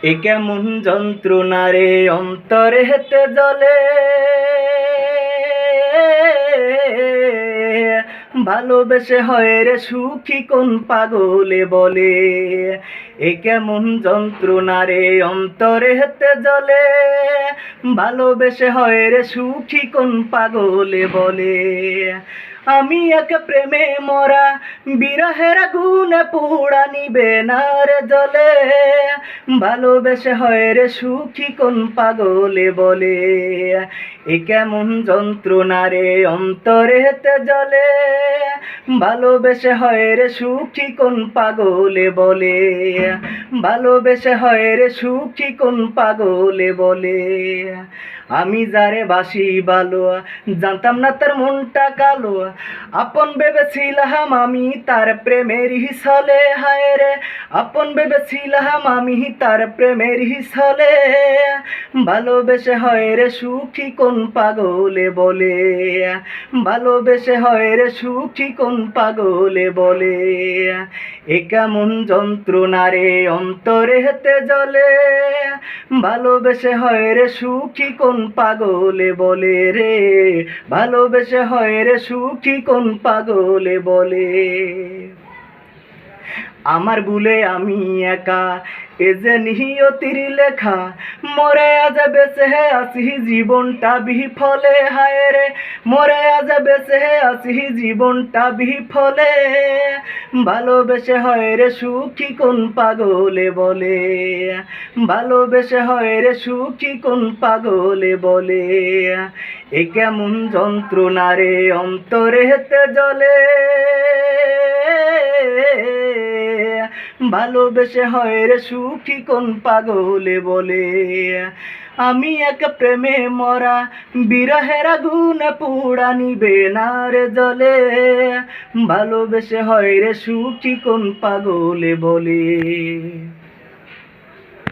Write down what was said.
এ কেমন যন্ত্রণা রে অন্তরে হেতে জ্বলে, ভালোবেসে হয় রে সুখী কোন পাগলে বলে। এ কেমন যন্ত্রণা রে অন্তরে হেতে জ্বলে, ভালোবেসে হয় রে সুখী কোন পাগলে বলে। আমি এক প্রেমে মরা, বিরহের আগুনে পোড়া নিবে না রে জ্বলে, ভালোবেসে হয় রে সুখী কোন পাগলে বলে। এ কেমন যন্ত্রণা রে অন্তরে হেতে জ্বলে, ভালোবেসে হয় রে সুখী কোন পাগলে বলে। ভালোবেসে হয় রে সুখী কোন পাগলে বলে। আমি যারে বাসি ভালো, জানতাম না তার মনটা কালো, আপন ভেবেছিলাম আমি তার প্রেমের ছলে। হায় রে আপন ভেবেছিলাম আমি তার প্রেমের ছলে, ভালোবেসে হয় রে সুখী কোন পাগলে বলে। ভালোবেসে হয় রে সুখী কোন পাগলে বলে। এ কেমন যন্ত্রণা রে অন্তরে হেতে জ্বলে, ভালোবেসে হয় রে সুখী কোন পাগলে বলে রে। ভালোবেসে হয় রে সুখী কোন পাগলে বলে। আমার ভুলে আমি একা, এ যে নিয়তির লেখা, মরে আজ বেঁচে আছি জীবনটা বিফলে। হায় রে মরে আজ বেঁচে আছি জীবনটা বিফলে, ভালোবেসে হয় রে সুখী কোন পাগলে বলে। ভালোবেসে হয় রে সুখী কোন পাগলে বলে। এ কেমন যন্ত্রণা রে অন্তরে হেতে জ্বলে, ভালোবেসে হয় রে সুখী কোন পাগলে বলে। আমি এক প্রেমে মরা, বিরহের আগুনে পোড়া নিবে না রে জ্বলে, ভালোবেসে হয় রে সুখী কোন পাগলে বলে।